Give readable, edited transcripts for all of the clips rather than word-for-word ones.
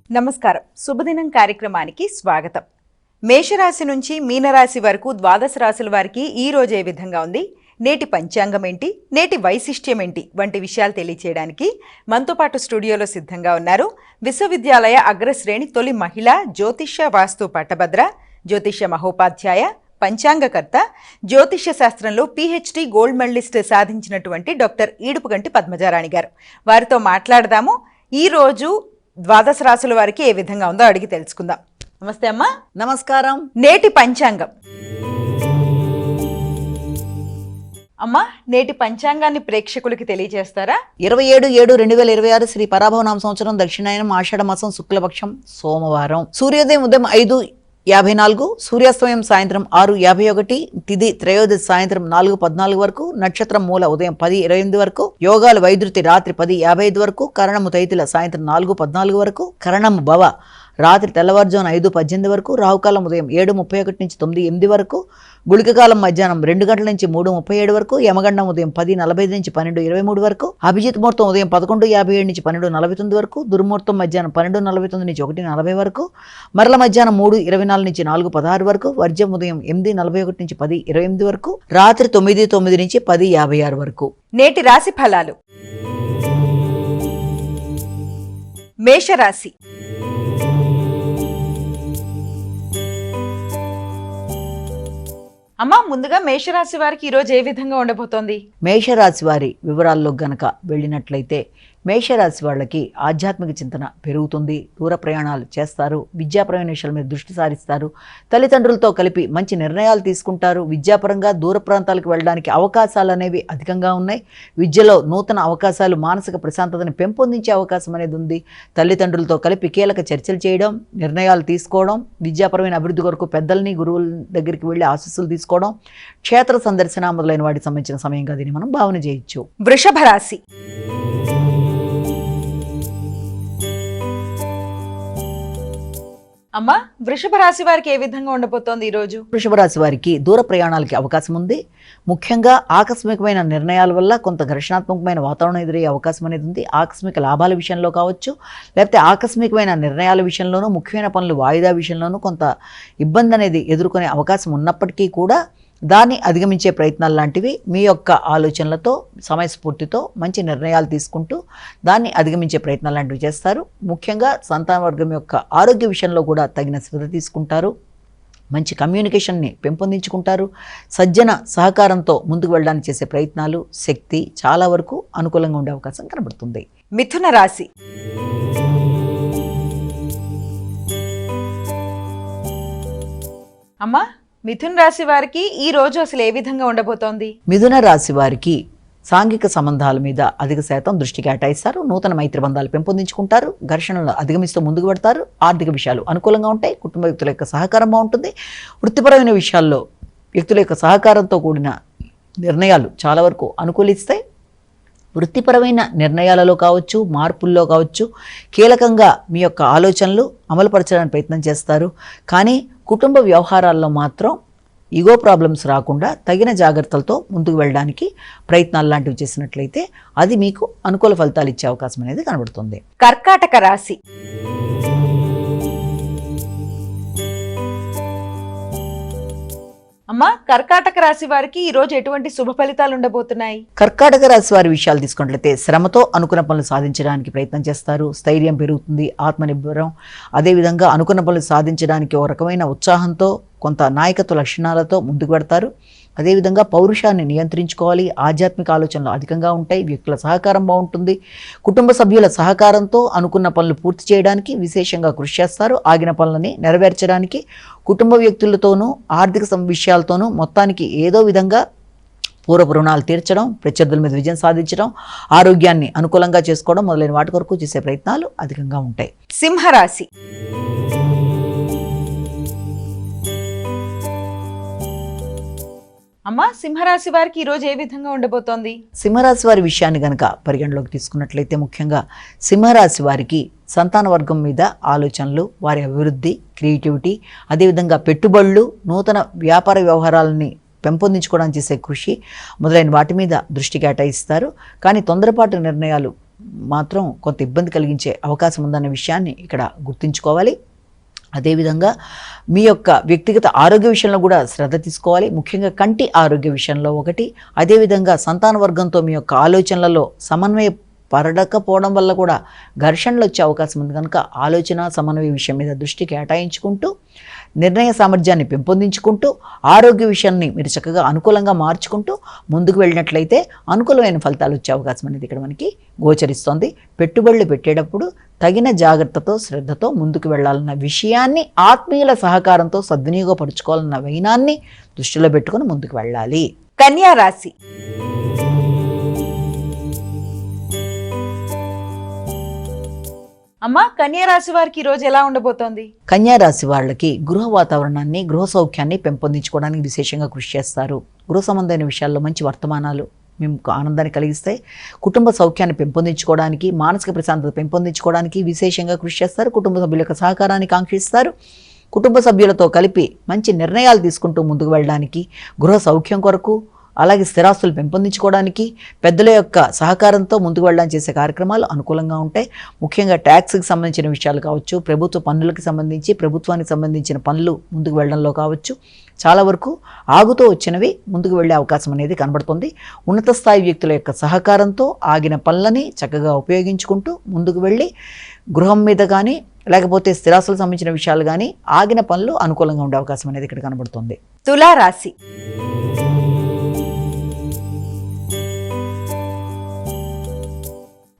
నమస్కారం. శుభదినం కార్యక్రమానికి స్వాగతం. మేషరాశి నుంచి మీనరాశి వరకు ద్వాదశ రాశుల వారికి ఈ రోజు ఏ విధంగా ఉంది, నేటి పంచాంగం ఏంటి, నేటి వైశిష్ట్యం ఏంటి వంటి విషయాలు తెలియచేయడానికి మనతో పాటు స్టూడియోలో సిద్ధంగా ఉన్నారు విశ్వవిద్యాలయ అగ్రశ్రేణి తొలి మహిళా జ్యోతిష్య వాస్తు పట్టభద్ర, జ్యోతిష్య మహోపాధ్యాయ, పంచాంగకర్త, జ్యోతిష్య శాస్త్రంలో PhD గోల్డ్ మెడలిస్ట్ సాధించినటువంటి డాక్టర్ ఈడుపుగంటి పద్మజారాణి గారు. వారితో మాట్లాడదాము. ఈ రోజు ద్వాదశ రాశుల వారికి ఏ విధంగా ఉందో అడిగి తెలుసుకుందాం. నమస్తే అమ్మా. నమస్కారం. నేటి పంచాంగం అమ్మా, నేటి పంచాంగాన్ని ప్రేక్షకులకి తెలియజేస్తారా? 27/7/2026 శ్రీ పరాభవనామ సంవత్సరం, దక్షిణాయనం, ఆషాఢ మాసం, శుక్లపక్షం, సోమవారం. సూర్యోదయం ఉదయం 5:54, సూర్యాస్తమయం సాయంత్రం 6:51, తిథి త్రయోదశి సాయంత్రం 4:14 వరకు, నక్షత్రం మూల ఉదయం 10:28 వరకు, యోగాలు వైద్యుతి రాత్రి 10:55 వరకు, కరణము తైతిల సాయంత్రం 4:14 వరకు, కరణము భవ రాత్రి తెల్లవారుజామున 5:18 వరకు, రాహుకాలం ఉదయం 7:31 నుంచి 9:08 వరకు, గుళికకాలం మధ్యాహ్నం 2 గంటల నుంచి 3:37 వరకు, యమగండం ఉదయం 10:45 నుంచి 12:23 వరకు, అభిజిత్ ముహూర్తం ఉదయం 11:57 నుంచి 12:49 వరకు, దుర్ముహూర్తం మధ్యాహ్నం 12:49 నుంచి 1:40 వరకు, మరల మధ్యాహ్నం 3:24 నుంచి 4:16 వరకు, వర్జ్యం ఉదయం 8:41 నుంచి 10:28 వరకు, రాత్రి 9:09 నుంచి 10:56 వరకు. నేటి రాశి ఫలాలు. మేషరాశి. అమ్మా, ముందుగా మేషరాశి వారికి ఈరోజు ఏ విధంగా ఉండబోతోంది? మేషరాశి వారి వివరాల్లో గనక వెళ్ళినట్లయితే, మేషరాశి వాళ్ళకి ఆధ్యాత్మిక చింతన పెరుగుతుంది, దూర ప్రయాణాలు చేస్తారు, విద్యాపరమైన విషయాల మీద దృష్టి సారిస్తారు, తల్లిదండ్రులతో కలిపి మంచి నిర్ణయాలు తీసుకుంటారు, విద్యాపరంగా దూర ప్రాంతాలకు వెళ్ళడానికి అవకాశాలు అనేవి అధికంగా ఉన్నాయి. విద్యలో నూతన అవకాశాలు, మానసిక ప్రశాంతతని పెంపొందించే అవకాశం అనేది ఉంది. తల్లిదండ్రులతో కలిపి కీలక చర్చలు చేయడం, నిర్ణయాలు తీసుకోవడం, విద్యాపరమైన అభివృద్ధి కొరకు పెద్దల్ని, గురువుల దగ్గరికి వెళ్ళి ఆశీస్సులు తీసుకోవడం, క్షేత్ర సందర్శన మొదలైన వాటికి సంబంధించిన సమయంగా దీన్ని మనం భావన చేయొచ్చు. వృషభ రాశి. అమ్మా, వృషభ రాశి వారికి ఏ విధంగా ఉండబోతోంది ఈరోజు? వృషభ రాశి వారికి దూర ప్రయాణాలకి అవకాశం ఉంది. ముఖ్యంగా ఆకస్మికమైన నిర్ణయాల వల్ల కొంత ఘర్షణాత్మకమైన వాతావరణం ఎదురయ్యే అవకాశం అనేది ఉంది. ఆకస్మిక లాభాల విషయంలో కావచ్చు, లేకపోతే ఆకస్మికమైన నిర్ణయాల విషయంలోనూ, ముఖ్యమైన పనులు వాయిదా విషయంలోనూ కొంత ఇబ్బంది అనేది ఎదుర్కొనే అవకాశం ఉన్నప్పటికీ కూడా దాన్ని అధిగమించే ప్రయత్నాలు లాంటివి మీ యొక్క ఆలోచనలతో, సమయస్ఫూర్తితో మంచి నిర్ణయాలు తీసుకుంటూ దాన్ని అధిగమించే ప్రయత్నాలు లాంటివి చేస్తారు. ముఖ్యంగా సంతాన వర్గం యొక్క ఆరోగ్య విషయంలో కూడా తగిన శ్రద్ధ తీసుకుంటారు. మంచి కమ్యూనికేషన్ని పెంపొందించుకుంటారు. సజ్జన సహకారంతో ముందుకు వెళ్ళడానికి చేసే ప్రయత్నాలు, శక్తి చాలా వరకు అనుకూలంగా ఉండే అవకాశం కనబడుతుంది. మిథున రాశి. అమ్మా, మిథున రాశి వారికి ఈ రోజు అసలు ఏ విధంగా ఉండబోతోంది? మిథున రాశి వారికి సాంఘిక సంబంధాల మీద అధిక శాతం దృష్టి కేటాయిస్తారు. నూతన మైత్రి బంధాలు పెంపొందించుకుంటారు. ఘర్షణలు అధిగమిస్తూ ముందుకు పెడతారు. ఆర్థిక విషయాలు అనుకూలంగా ఉంటాయి. కుటుంబ వ్యక్తుల యొక్క సహకారం బాగుంటుంది. వృత్తిపరమైన విషయాల్లో వ్యక్తుల యొక్క సహకారంతో కూడిన నిర్ణయాలు చాలా వరకు అనుకూలిస్తాయి. వృత్తిపరమైన నిర్ణయాలలో కావచ్చు, మార్పుల్లో కావచ్చు, కీలకంగా మీ యొక్క ఆలోచనలు అమలుపరచడానికి ప్రయత్నం చేస్తారు. కానీ కుటుంబ వ్యవహారాల్లో మాత్రం ఈగో ప్రాబ్లమ్స్ రాకుండా తగిన జాగ్రత్తలతో ముందుకు వెళ్ళడానికి ప్రయత్నాలు లాంటివి చేసినట్లయితే అది మీకు అనుకూల ఫలితాలు ఇచ్చే అవకాశం అనేది కనబడుతుంది. కర్కాటక రాశి. అమ్మా, కర్కాటక రాశి వారికి ఈ రోజు ఎటువంటి శుభ ఫలితాలు ఉండబోతున్నాయి? కర్కాటక రాశి వారి విషయాలు తీసుకున్నట్లయితే శ్రమతో అనుకున్న పనులు సాధించడానికి ప్రయత్నం చేస్తారు. స్థైర్యం పెరుగుతుంది, ఆత్మనిర్భరం. అదేవిధంగా అనుకున్న పనులు సాధించడానికి ఒక రకమైన ఉత్సాహంతో, కొంత నాయకత్వ లక్షణాలతో ముందుకు పెడతారు. అదేవిధంగా పౌరుషాన్ని నియంత్రించుకోవాలి. ఆధ్యాత్మిక ఆలోచనలు అధికంగా ఉంటాయి. వ్యక్తుల సహకారం బాగుంటుంది. కుటుంబ సభ్యుల సహకారంతో అనుకున్న పనులు పూర్తి చేయడానికి విశేషంగా కృషి చేస్తారు. ఆగిన పనులని నెరవేర్చడానికి కుటుంబ వ్యక్తులతోనూ, ఆర్థిక విషయాలతోనూ మొత్తానికి ఏదో విధంగా పూర్వపు రుణాలు తీర్చడం, ప్రత్యర్థుల మీద విజయం సాధించడం, ఆరోగ్యాన్ని అనుకూలంగా చేసుకోవడం మొదలైన వాటి కొరకు చేసే ప్రయత్నాలు అధికంగా ఉంటాయి. సింహరాశి. అమ్మా, సింహరాశి వారికి ఈ రోజు ఏ విధంగా ఉండబోతోంది? సింహరాశి వారి విషయాన్ని గనక పరిగణలోకి తీసుకున్నట్లయితే, ముఖ్యంగా సింహరాశి వారికి సంతాన వర్గం మీద ఆలోచనలు, వారి అభివృద్ధి, క్రియేటివిటీ, అదేవిధంగా పెట్టుబడులు, నూతన వ్యాపార వ్యవహారాలని పెంపొందించుకోవడానికి చేసే కృషి మొదలైన వాటి మీద దృష్టి కేటాయిస్తారు. కానీ తొందరపాటు నిర్ణయాలు మాత్రం కొంత ఇబ్బంది కలిగించే అవకాశం ఉందన్న విషయాన్ని ఇక్కడ గుర్తుంచుకోవాలి. అదేవిధంగా మీ యొక్క వ్యక్తిగత ఆరోగ్య విషయంలో కూడా శ్రద్ధ తీసుకోవాలి. ముఖ్యంగా కంటి ఆరోగ్య విషయంలో ఒకటి. అదేవిధంగా సంతాన వర్గంతో మీ యొక్క ఆలోచనలలో సమన్వయ పడకపోవడం వల్ల కూడా ఘర్షణలు వచ్చే అవకాశం ఉంది కనుక ఆలోచన సమన్వయ విషయం మీద దృష్టి కేటాయించుకుంటూ నిర్ణయ సామర్థ్యాన్ని పెంపొందించుకుంటూ ఆరోగ్య విషయాన్ని మీరు చక్కగా అనుకూలంగా మార్చుకుంటూ ముందుకు వెళ్ళినట్లయితే అనుకూలమైన ఫలితాలు వచ్చే అవకాశం అనేది ఇక్కడ మనకి గోచరిస్తోంది. పెట్టుబడులు పెట్టేటప్పుడు తగిన జాగ్రత్తతో శ్రద్ధతో ముందుకు వెళ్ళాలన్న విషయాన్ని ఆత్మీయుల సహకారంతో సద్వినియోగపరుచుకోవాలన్న వైనాన్ని దృష్టిలో పెట్టుకొని ముందుకు వెళ్ళాలి. కన్యా రాశి. అమ్మా, కన్యా రాశి వారికి ఈ రోజు ఎలా ఉండబోతోంది? కన్యా రాశి వాళ్ళకి గృహ వాతావరణాన్ని, గృహ సౌఖ్యాన్ని పెంపొందించుకోవడానికి విశేషంగా కృషి చేస్తారు. గృహ సంబంధమైన విషయాల్లో మంచి వర్తమానాలు మీకు ఆనందాన్ని కలిగిస్తాయి. కుటుంబ సౌఖ్యాన్ని పెంపొందించుకోవడానికి, మానసిక ప్రశాంతత పెంపొందించుకోవడానికి విశేషంగా కృషి చేస్తారు. కుటుంబ సభ్యుల యొక్క సహకారాన్ని కాంక్షిస్తారు. కుటుంబ సభ్యులతో కలిపి మంచి నిర్ణయాలు తీసుకుంటూ ముందుకు వెళ్ళడానికి, గృహ సౌఖ్యం కొరకు, అలాగే స్థిరాస్తులు పెంపొందించుకోవడానికి, పెద్దల యొక్క సహకారంతో ముందుకు వెళ్ళడానికి చేసే కార్యక్రమాలు అనుకూలంగా ఉంటాయి. ముఖ్యంగా ట్యాక్స్కి సంబంధించిన విషయాలు కావచ్చు, ప్రభుత్వ పన్నులకు సంబంధించి, ప్రభుత్వానికి సంబంధించిన పనులు ముందుకు వెళ్ళడంలో కావచ్చు, చాలా వరకు ఆగుతూ వచ్చినవి ముందుకు వెళ్ళే అవకాశం అనేది కనబడుతుంది. ఉన్నత స్థాయి వ్యక్తుల యొక్క సహకారంతో ఆగిన పనులని చక్కగా ఉపయోగించుకుంటూ ముందుకు వెళ్ళి గృహం మీద కానీ లేకపోతే స్థిరాస్తులకు సంబంధించిన విషయాలు కానీ ఆగిన పనులు అనుకూలంగా ఉండే అవకాశం అనేది ఇక్కడ కనబడుతుంది. తులా రాశి.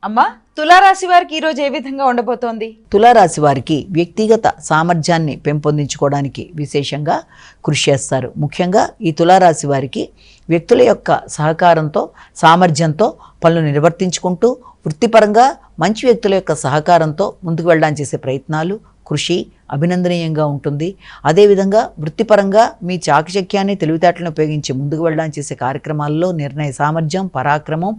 అమ్మా, తులారాశి వారికి ఈ రోజు ఏ విధంగా ఉండబోతోంది? తులారాశి వారికి వ్యక్తిగత సామర్థ్యాన్ని పెంపొందించుకోవడానికి విశేషంగా కృషి చేస్తారు. ముఖ్యంగా ఈ తులారాశి వారికి వ్యక్తుల యొక్క సహకారంతో, సామర్థ్యంతో పనులు నిర్వర్తించుకుంటూ వృత్తిపరంగా మంచి వ్యక్తుల యొక్క సహకారంతో ముందుకు వెళ్ళడానికి చేసే ప్రయత్నాలు, కృషి అభినందనీయంగా ఉంటుంది. అదేవిధంగా వృత్తిపరంగా మీ చాకచక్యాన్ని, తెలివితేటలను ఉపయోగించి ముందుకు వెళ్ళడానికి చేసే కార్యక్రమాల్లో నిర్ణయ సామర్థ్యం, పరాక్రమం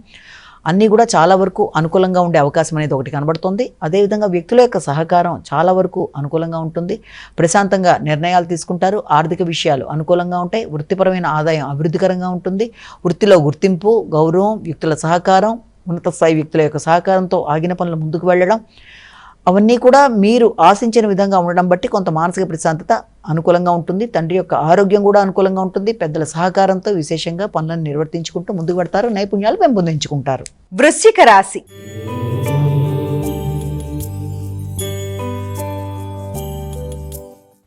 అన్నీ కూడా చాలా వరకు అనుకూలంగా ఉండే అవకాశం అనేది ఒకటి కనబడుతుంది. అదేవిధంగా వ్యక్తుల యొక్క సహకారం చాలా వరకు అనుకూలంగా ఉంటుంది. ప్రశాంతంగా నిర్ణయాలు తీసుకుంటారు. ఆర్థిక విషయాలు అనుకూలంగా ఉంటాయి. వృత్తిపరమైన ఆదాయం అభివృద్ధికరంగా ఉంటుంది. వృత్తిలో గుర్తింపు, గౌరవం, వ్యక్తుల సహకారం, ఉన్నత స్థాయి వ్యక్తుల యొక్క సహకారంతో ఆగిన పనులు ముందుకు వెళ్ళడం, అవన్నీ కూడా మీరు ఆశించిన విధంగా ఉండడం బట్టి కొంత మానసిక ప్రశాంతత అనుకూలంగా ఉంటుంది. తండ్రి యొక్క ఆరోగ్యం కూడా అనుకూలంగా ఉంటుంది. పెద్దల సహకారంతో విశేషంగా పనులను నిర్వర్తించుకుంటూ ముందుకు పెడతారు. నైపుణ్యాలు పెంపొందించుకుంటారు. వృశ్చిక రాశి.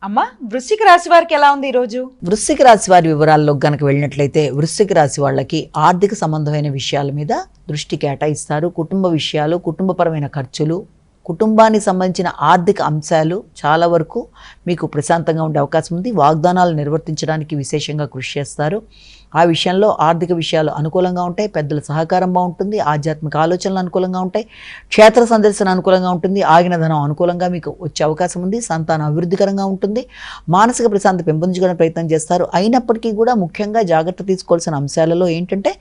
అమ్మా, వృశ్చిక రాశి వారికి ఎలా ఉంది ఈరోజు? వృశ్చిక రాశి వారి వివరాల్లో గనక వెళ్ళినట్లయితే వృశ్చిక రాశి వాళ్ళకి ఆర్థిక సంబంధమైన విషయాల మీద దృష్టి కేటాయిస్తారు. కుటుంబ విషయాలు, కుటుంబపరమైన ఖర్చులు, కుటుంబానికి సంబంధించిన ఆర్థిక అంశాలు చాలా వరకు మీకు ప్రశాంతంగా ఉండే అవకాశం ఉంది. వాగ్దానాలు నిర్వర్తించడానికి విశేషంగా కృషి చేస్తారు. ఆ విషయంలో ఆర్థిక విషయాలు అనుకూలంగా ఉంటాయి. పెద్దల సహకారం బాగుంటుంది. ఆధ్యాత్మిక ఆలోచనలు అనుకూలంగా ఉంటాయి. క్షేత్ర సందర్శన అనుకూలంగా ఉంటుంది. ఆగిన ధనం అనుకూలంగా మీకు వచ్చే అవకాశం ఉంది. సంతానం అభివృద్ధికరంగా ఉంటుంది. మానసిక ప్రశాంతత పెంపొందించుకోవడానికి ప్రయత్నం చేస్తారు. అయినప్పటికీ కూడా ముఖ్యంగా జాగ్రత్త తీసుకోవాల్సిన అంశాలలో ఏంటంటే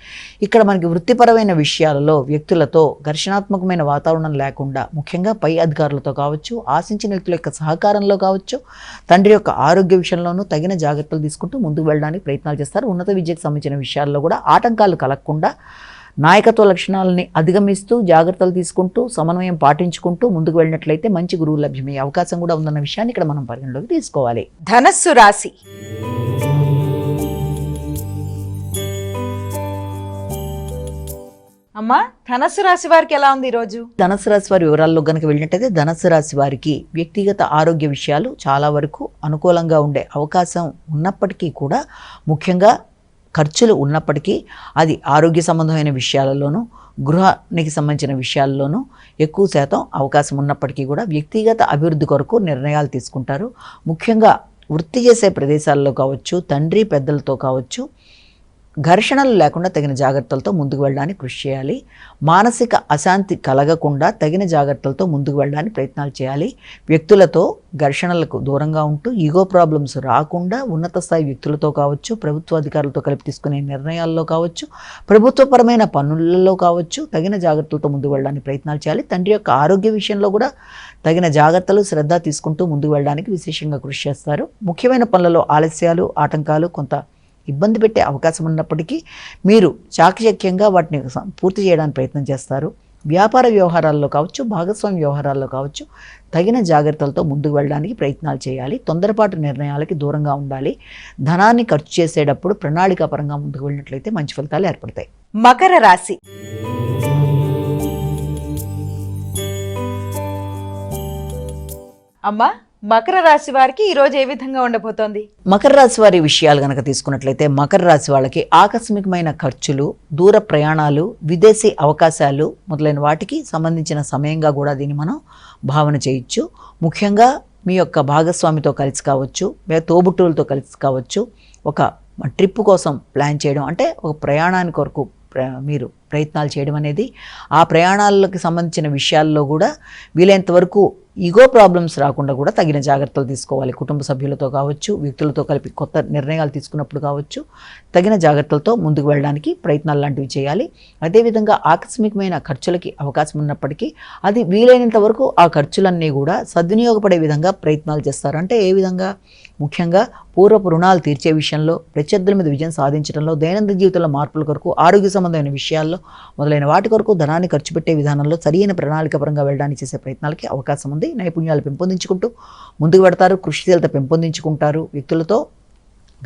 ఇక్కడ మనకి వృత్తిపరమైన విషయాలలో వ్యక్తులతో ఘర్షణాత్మకమైన వాతావరణం లేకుండా, ముఖ్యంగా పై అధికారులతో కావచ్చు, ఆశించిన వ్యక్తుల యొక్క సహకారంలో కావచ్చు, తండ్రి యొక్క ఆరోగ్య విషయంలోనూ తగిన జాగ్రత్తలు తీసుకుంటూ ముందుకు వెళ్ళడానికి ప్రయత్నాలు చేస్తారు. ఉన్నత విద్యకు సంబంధించిన విషయాల్లో కూడా ఆటంకాలు కలగకుండా నాయకత్వ లక్షణాలని అధిగమిస్తూ జాగ్రత్తలు తీసుకుంటూ సమన్వయం పాటించుకుంటూ ముందుకు వెళ్ళినట్లయితే మంచి గురువు లభ్యమయ్యే అవకాశం కూడా ఉందన్న విషయాన్ని ఇక్కడ మనం పరిగణలోకి తీసుకోవాలి. ధనస్సు రాశి. అమ్మా, ధనస్సు రాశి వారికి ఎలా ఉంది ఈరోజు? ధనస్సు రాశి వారి వివరాల్లో కనుక వెళ్ళినట్టయితే ధనస్సు రాశి వారికి వ్యక్తిగత ఆరోగ్య విషయాలు చాలా వరకు అనుకూలంగా ఉండే అవకాశం ఉన్నప్పటికీ కూడా, ముఖ్యంగా ఖర్చులు ఉన్నప్పటికీ అది ఆరోగ్య సంబంధమైన విషయాలలోనూ, గృహానికి సంబంధించిన విషయాల్లోనూ ఎక్కువ శాతం అవకాశం ఉన్నప్పటికీ కూడా వ్యక్తిగత అభివృద్ధి కొరకు నిర్ణయాలు తీసుకుంటారు. ముఖ్యంగా వృత్తి చేసే ప్రదేశాల్లో కావచ్చు, తండ్రి పెద్దలతో కావచ్చు, ఘర్షణలు లేకుండా తగిన జాగ్రత్తలతో ముందుకు వెళ్ళడానికి కృషి చేయాలి. మానసిక అశాంతి కలగకుండా తగిన జాగ్రత్తలతో ముందుకు వెళ్ళడానికి ప్రయత్నాలు చేయాలి. వ్యక్తులతో ఘర్షణలకు దూరంగా ఉంటూ ఈగో ప్రాబ్లమ్స్ రాకుండా ఉన్నత స్థాయి వ్యక్తులతో కావచ్చు, ప్రభుత్వ అధికారులతో కలిపి తీసుకునే నిర్ణయాల్లో కావచ్చు, ప్రభుత్వపరమైన పనులలో కావచ్చు తగిన జాగ్రత్తలతో ముందుకు వెళ్ళడానికి ప్రయత్నాలు చేయాలి. తండ్రి యొక్క ఆరోగ్య విషయంలో కూడా తగిన జాగ్రత్తలు, శ్రద్ధ తీసుకుంటూ ముందుకు వెళ్ళడానికి విశేషంగా కృషి చేస్తారు. ముఖ్యమైన పనులలో ఆలస్యాలు, ఆటంకాలు కొంత ఇబ్బంది పెట్టే అవకాశం ఉన్నప్పటికీ మీరు చాకచక్యంగా వాటిని పూర్తి చేయడానికి ప్రయత్నం చేస్తారు. వ్యాపార వ్యవహారాల్లో కావచ్చు, భాగస్వామి వ్యవహారాల్లో కావచ్చు తగిన జాగ్రత్తలతో ముందుకు వెళ్ళడానికి ప్రయత్నాలు చేయాలి. తొందరపాటు నిర్ణయాలకి దూరంగా ఉండాలి. ధనాన్ని ఖర్చు చేసేటప్పుడు ప్రణాళికాపరంగా ముందుకు వెళ్ళినట్లయితే మంచి ఫలితాలు ఏర్పడతాయి. మకర రాశి. అమ్మా, మకర రాశి వారికి ఈ రోజు ఏ విధంగా ఉండబోతోంది? మకర రాశి వారి విషయాలు కనుక తీసుకున్నట్లయితే మకర రాశి వాళ్ళకి ఆకస్మికమైన ఖర్చులు, దూర ప్రయాణాలు, విదేశీ అవకాశాలు మొదలైన వాటికి సంబంధించిన సమయంగా కూడా దీన్ని మనం భావన చేయొచ్చు. ముఖ్యంగా మీ యొక్క భాగస్వామితో కలిసి కావచ్చు, తోబుట్టువులతో కలిసి కావచ్చు, ఒక ట్రిప్ కోసం ప్లాన్ చేయడం, అంటే ఒక ప్రయాణానికి కొరకు మీరు ప్రయత్నాలు చేయడం అనేది, ఆ ప్రయాణాలకు సంబంధించిన విషయాల్లో కూడా వీలైనంత వరకు ఈగో ప్రాబ్లమ్స్ రాకుండా కూడా తగిన జాగ్రత్తలు తీసుకోవాలి. కుటుంబ సభ్యులతో కావచ్చు, వ్యక్తులతో కలిపి కొత్త నిర్ణయాలు తీసుకున్నప్పుడు కావచ్చు తగిన జాగ్రత్తలతో ముందుకు వెళ్ళడానికి ప్రయత్నాలు లాంటివి చేయాలి. అదేవిధంగా ఆకస్మికమైన ఖర్చులకి అవకాశం ఉన్నప్పటికీ అది వీలైనంత వరకు ఆ ఖర్చులన్నీ కూడా సద్వినియోగపడే విధంగా ప్రయత్నాలు చేస్తారు. అంటే ఏ విధంగా? ముఖ్యంగా పూర్వపు రుణాలు తీర్చే విషయంలో, ప్రత్యర్థుల మీద విజయం సాధించడంలో, దైనందిన జీవితంలో మార్పుల కొరకు, ఆరోగ్య సంబంధమైన విషయాల్లో మొదలైన వాటి కొరకు ధనాన్ని ఖర్చు పెట్టే విధానంలో సరైన ప్రణాళికపరంగా వెళ్ళడానికి చేసే ప్రయత్నాలకి అవకాశం ఉంది. నైపుణ్యాలు పెంపొందించుకుంటూ ముందుకు పెడతారు. కృషిశీలత పెంపొందించుకుంటారు. వ్యక్తులతో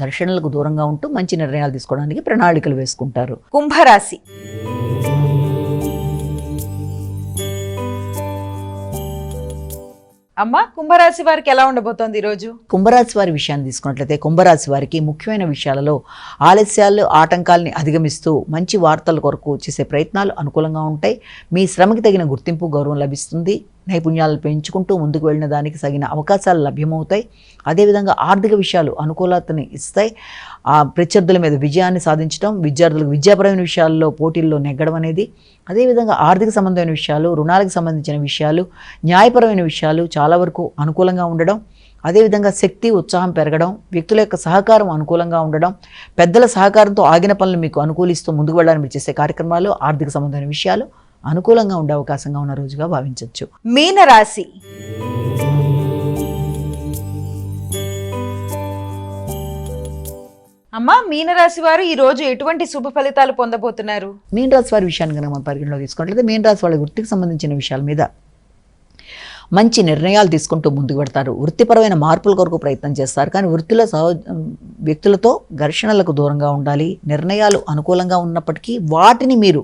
ఘర్షణలకు దూరంగా ఉంటూ మంచి నిర్ణయాలు తీసుకోవడానికి ప్రణాళికలు వేసుకుంటారు. కుంభరాశి. అమ్మ, కుంభరాశి వారికి ఎలా ఉండబోతోంది ఈరోజు? కుంభరాశి వారి విషయాన్ని తీసుకున్నట్లయితే కుంభరాశి వారికి ముఖ్యమైన విషయాలలో ఆలస్యాలు, ఆటంకాలని అధిగమిస్తూ మంచి వార్తల కొరకు చేసే ప్రయత్నాలు అనుకూలంగా ఉంటాయి. మీ శ్రమకి తగిన గుర్తింపు, గౌరవం లభిస్తుంది. నైపుణ్యాలను పెంచుకుంటూ ముందుకు వెళ్ళిన దానికి తగిన అవకాశాలు లభ్యమవుతాయి. అదేవిధంగా ఆర్థిక విషయాలు అనుకూలతని ఇస్తాయి. ఆ ప్రత్యర్థుల మీద విజయాన్ని సాధించడం, విద్యార్థులకు విద్యాపరమైన విషయాల్లో పోటీల్లో నెగ్గడం అనేది, అదేవిధంగా ఆర్థిక సంబంధమైన విషయాలు, రుణాలకు సంబంధించిన విషయాలు, న్యాయపరమైన విషయాలు చాలా వరకు అనుకూలంగా ఉండడం, అదేవిధంగా శక్తి, ఉత్సాహం పెరగడం, వ్యక్తుల యొక్క సహకారం అనుకూలంగా ఉండడం, పెద్దల సహకారంతో ఆగిన పనులు మీకు అనుకూలిస్తూ ముందుకు వెళ్ళడానికి మీరు చేసే కార్యక్రమాలు, ఆర్థిక సంబంధమైన విషయాలు అనుకూలంగా ఉండే అవకాశంగా ఉన్న రోజుగా భావించవచ్చు. మీనరాశి. అమ్మా, మీనరాశి వారు ఈ రోజు ఎటువంటి శుభ ఫలితాలు పొందబోతున్నారు? మీనరాశి వారి విషయాన్ని కనుక మనం పరిగణలో తీసుకున్నట్లయితే మీనరాశి వాళ్ళ వృత్తికి సంబంధించిన విషయాల మీద మంచి నిర్ణయాలు తీసుకుంటూ ముందుకు పెడతారు. వృత్తిపరమైన మార్పుల కొరకు ప్రయత్నం చేస్తారు. కానీ వృత్తిలో వ్యక్తులతో ఘర్షణలకు దూరంగా ఉండాలి. నిర్ణయాలు అనుకూలంగా ఉన్నప్పటికీ వాటిని మీరు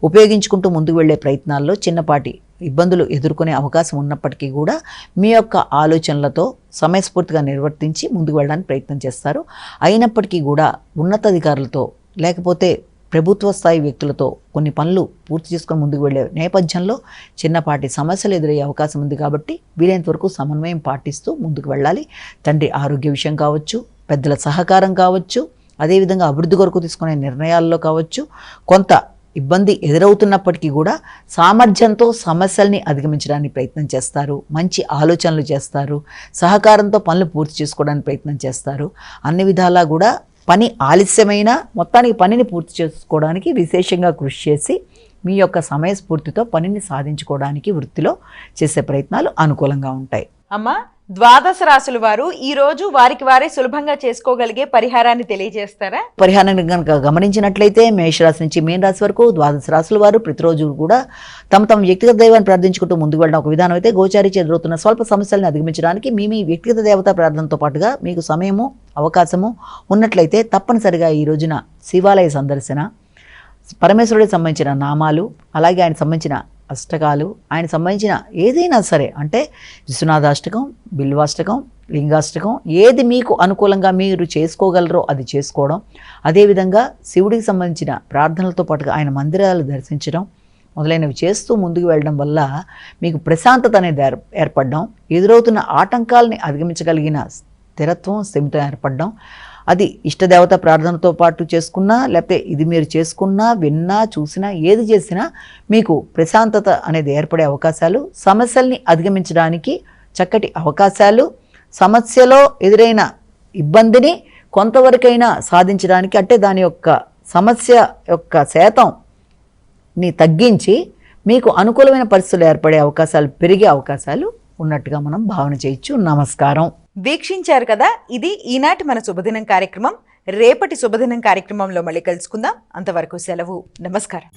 ఉపయోగించుకుంటూ ముందుకు వెళ్ళే ప్రయత్నాల్లో చిన్నపాటి ఇబ్బందులు ఎదుర్కొనే అవకాశం ఉన్నప్పటికీ కూడా మీ యొక్క ఆలోచనలతో సమయస్ఫూర్తిగా నిర్వర్తించి ముందుకు వెళ్ళడానికి ప్రయత్నం చేస్తారు. అయినప్పటికీ కూడా ఉన్నతాధికారులతో లేకపోతే ప్రభుత్వ స్థాయి వ్యక్తులతో కొన్ని పనులు పూర్తి చేసుకొని ముందుకు వెళ్ళే నేపథ్యంలో చిన్నపాటి సమస్యలు ఎదురయ్యే అవకాశం ఉంది. కాబట్టి వీలైనంత వరకు సమన్వయం పాటిస్తూ ముందుకు వెళ్ళాలి. తండ్రి ఆరోగ్య విషయం కావచ్చు, పెద్దల సహకారం కావచ్చు, అదేవిధంగా అభివృద్ధి కొరకు తీసుకునే నిర్ణయాల్లో కావచ్చు కొంత ఇబ్బంది ఎదురవుతున్నప్పటికీ కూడా సామర్థ్యంతో సమస్యల్ని అధిగమించడానికి ప్రయత్నం చేస్తారు. మంచి ఆలోచనలు చేస్తారు. సహకారంతో పనులు పూర్తి చేసుకోవడానికి ప్రయత్నం చేస్తారు. అన్ని విధాలా కూడా పని ఆలస్యమైన మొత్తానికి పనిని పూర్తి చేసుకోవడానికి విశేషంగా కృషి చేసి మీ యొక్క సమయస్ఫూర్తితో పనిని సాధించుకోవడానికి వృత్తిలో చేసే ప్రయత్నాలు అనుకూలంగా ఉంటాయి. అమ్మా, ద్వాదశ రాశుల వారు ఈ రోజు వారికి వారే సులభంగా చేసుకోగలిగే పరిహారాన్ని తెలియజేస్తారా? పరిహారాన్ని కనుక గమనించినట్లయితే మేషరాశి నుంచి మీనరాశి వరకు ద్వాదశ రాశుల వారు ప్రతిరోజు కూడా తమ వ్యక్తిగత దైవాన్ని ప్రార్థించుకుంటూ ముందుకు వెళ్ళడం ఒక విధానం అయితే, గోచారీత్యా ఎదురవుతున్న స్వల్ప సమస్యలను అధిగమించడానికి మీ వ్యక్తిగత దేవతా ప్రార్థనతో పాటుగా మీకు సమయము, అవకాశము ఉన్నట్లయితే తప్పనిసరిగా ఈ రోజున శివాలయ సందర్శన, పరమేశ్వరుడికి సంబంధించిన నామాలు, అలాగే ఆయన సంబంధించిన అష్టకాలు, ఆయన సంబంధించిన ఏదైనా సరే, అంటే విశ్వనాథాష్టకం, బిల్వాష్టకం, లింగాష్టకం, ఏది మీకు అనుకూలంగా మీరు చేసుకోగలరో అది చేసుకోవడం, అదేవిధంగా శివుడికి సంబంధించిన ప్రార్థనలతో పాటుగా ఆయన మందిరాలు దర్శించడం మొదలైనవి చేస్తూ ముందుకు వెళ్ళడం వల్ల మీకు ప్రశాంతత అనేది ఏర్పడడం, ఎదురవుతున్న ఆటంకాలని అధిగమించగలిగిన స్థిరత్వం, స్థిమితం ఏర్పడడం, అది ఇష్టదేవత ప్రార్థనతో పాటు చేసుకున్నా, లేకపోతే ఇది మీరు చేసుకున్నా, విన్నా, చూసినా, ఏది చేసినా మీకు ప్రశాంతత అనేది ఏర్పడే అవకాశాలు, సమస్యల్ని అధిగమించడానికి చక్కటి అవకాశాలు, సమస్యలో ఎదురైన ఇబ్బందిని కొంతవరకైనా సాధించడానికి, అంటే దాని యొక్క సమస్య యొక్క శాతంని తగ్గించి మీకు అనుకూలమైన పరిస్థితులు ఏర్పడే అవకాశాలు, పెరిగే అవకాశాలు ఉన్నట్టుగా మనం భావన చేయొచ్చు. నమస్కారం. వీక్షించారు కదా, ఇది ఈనాటి మన శుభదినం కార్యక్రమం. రేపటి శుభదినం కార్యక్రమంలో మళ్ళీ కలుసుకుందాం. అంతవరకు సెలవు. నమస్కారం.